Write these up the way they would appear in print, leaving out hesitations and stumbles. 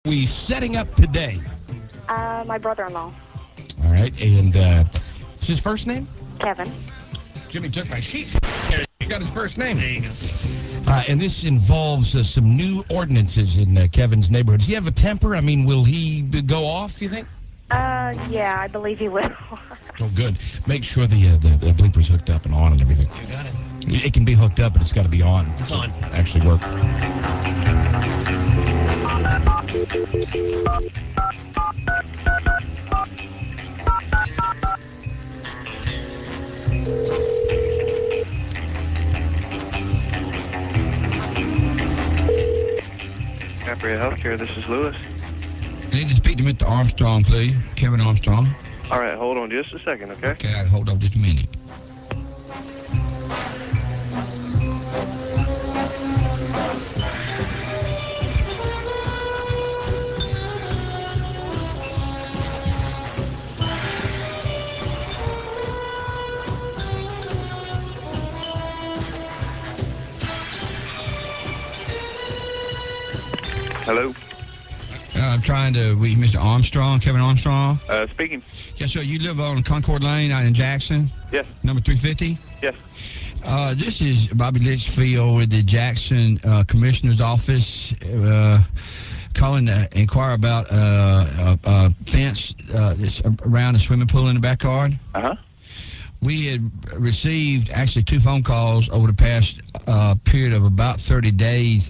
We setting up today? My brother-in-law, All right, and what's his first name? Kevin. Jimmy took my sheet. He got his first name. There you go. And this involves some new ordinances in Kevin's neighborhood. Does he have a temper? I mean, will he go off, you think? Yeah, I believe he will. Oh, good. Make sure the bleeper's hooked up and on and everything. You got it. It can be hooked up, but it's got to be on. It's on. Actually work. Capria Healthcare, this is Lewis. I need to speak to Mr. Armstrong, please. Kevin Armstrong. All right, hold on just a second, okay? Okay, hold on just a minute. Hello? I'm trying to reach Mr. Armstrong, Kevin Armstrong. Speaking. Yes, sir. You live on Concord Lane out in Jackson? Yes. Number 350? Yes. This is Bobby Litchfield with the Jackson Commissioner's Office calling to inquire about a fence that's around a swimming pool in the backyard. Uh-huh. We had received actually 2 phone calls over the past period of about 30 days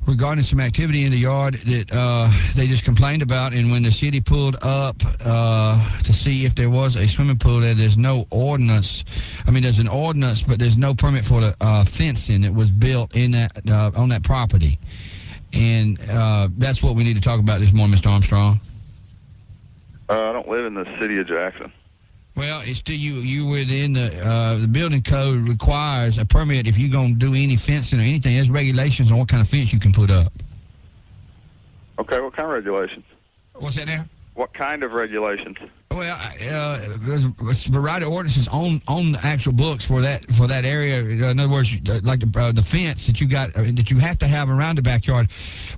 regarding some activity in the yard that they just complained about, and when the city pulled up to see if there was a swimming pool there, there's no ordinance. I mean, there's an ordinance, but there's no permit for the fencing that was built in that on that property. And that's what we need to talk about this morning, Mr. Armstrong. I don't live in the city of Jackson. Well, it's still you within the building code requires a permit if you're going to do any fencing or anything. There's regulations on what kind of fence you can put up. Okay, what kind of regulations? What's that now? What kind of regulations? Well, there's a variety of ordinances on the actual books for that area. In other words, like the fence that you got that you have to have around the backyard.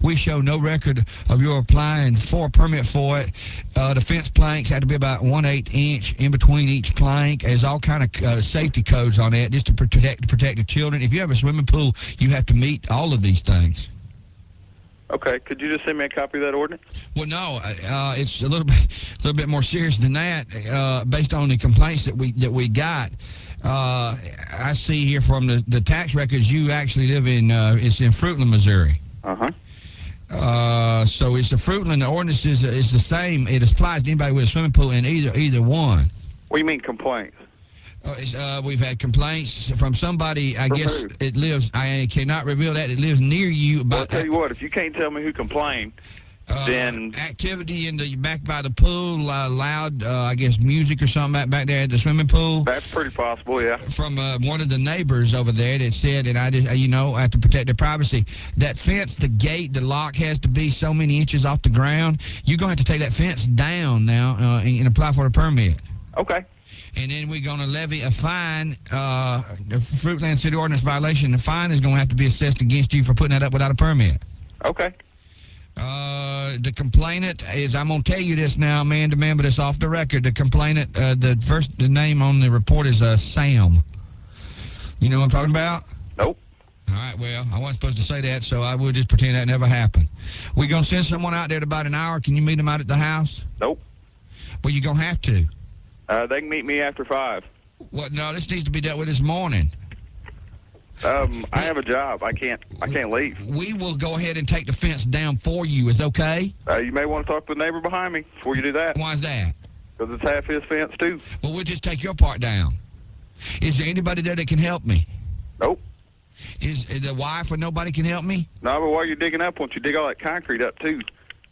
We show no record of your applying for a permit for it. The fence planks have to be about 1/8 inch in between each plank. There's all kind of safety codes on that just to protect the children. If you have a swimming pool, you have to meet all of these things. Okay, could you just send me a copy of that ordinance? Well, no, it's a little bit more serious than that. Based on the complaints that we got, I see here from the tax records you actually live in. It's in Fruitland, Missouri. So it's the Fruitland. The ordinance is the same. It applies to anybody with a swimming pool in either one. What do you mean complaints? We've had complaints from somebody. I From guess who? it lives. I cannot reveal that. It lives near you. Well, I'll tell you what, if you can't tell me who complained, then activity in the back by the pool, loud, I guess, music or something back there at the swimming pool. that's pretty possible, yeah. From one of the neighbors over there that said, and I just, I have to protect their privacy. That fence, the gate, the lock has to be so many inches off the ground. You're going to have to take that fence down now and apply for a permit. Okay. And then we're going to levy a fine, the Fruitland City Ordinance violation. The fine is going to have to be assessed against you for putting that up without a permit. Okay. The complainant is, I'm going to tell you this now, man to man, but it's off the record. The complainant, the name on the report is Sam. You know what I'm talking about? Nope. All right, well, I wasn't supposed to say that, so I will just pretend that never happened. We're going to send someone out there in about an hour. Can you meet them out at the house? Nope. Well, you're going to have to. They can meet me after 5. What? No, this needs to be dealt with this morning. I have a job. I can't leave. We will go ahead and take the fence down for you. Is okay? You may want to talk to the neighbor behind me before you do that. Why is that? Because it's half his fence, too. Well, we'll just take your part down. Is there anybody there that can help me? Nope. Is the wife or nobody can help me? No, but while you're digging up, won't you dig all that concrete up, too?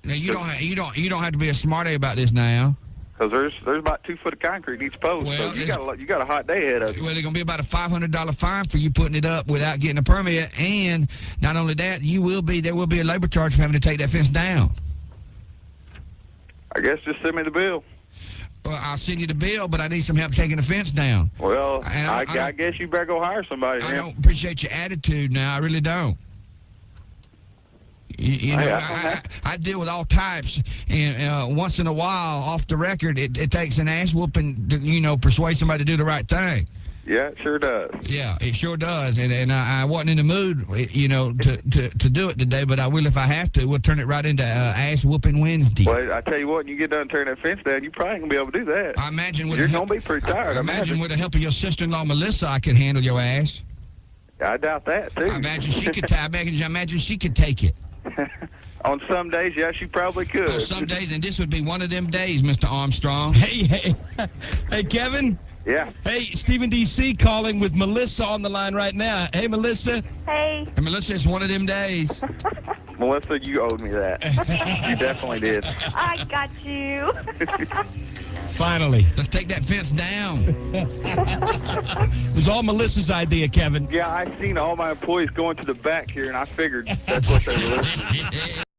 Now, you don't have to be a smarty about this now. Because there's about 2 foot of concrete in each post, Well, so you got a hot day ahead of you. Well, there's going to be about a $500 fine for you putting it up without getting a permit, and not only that, there will be a labor charge for having to take that fence down. I guess just send me the bill. Well, I'll send you the bill, but I need some help taking the fence down. Well, I guess you better go hire somebody. I don't appreciate your attitude now. I really don't. You know, I deal with all types, and once in a while, off the record, it takes an ass whooping to, persuade somebody to do the right thing. Yeah, it sure does. Yeah, it sure does. And I wasn't in the mood, to do it today, but I will if I have to. We'll turn it right into ass whooping Wednesday. Well, I tell you what, when you get done turning that fence down, you probably ain't gonna be able to do that. I imagine You're gonna be pretty tired. I imagine with the help of your sister-in-law Melissa, I could handle your ass. I doubt that too. I imagine she could. I imagine she could take it. On some days, yeah, she probably could. On some days, and this would be one of them days, Mr. Armstrong. Hey, Kevin. Yeah. Hey, Stephen D.C. calling with Melissa on the line right now. Hey, Melissa. Hey. And Melissa, it's one of them days. Melissa, you owed me that. You definitely did. I got you. Finally. Let's take that fence down. It was all Melissa's idea, Kevin. Yeah, I seen all my employees going to the back here, and I figured that's what they were listening.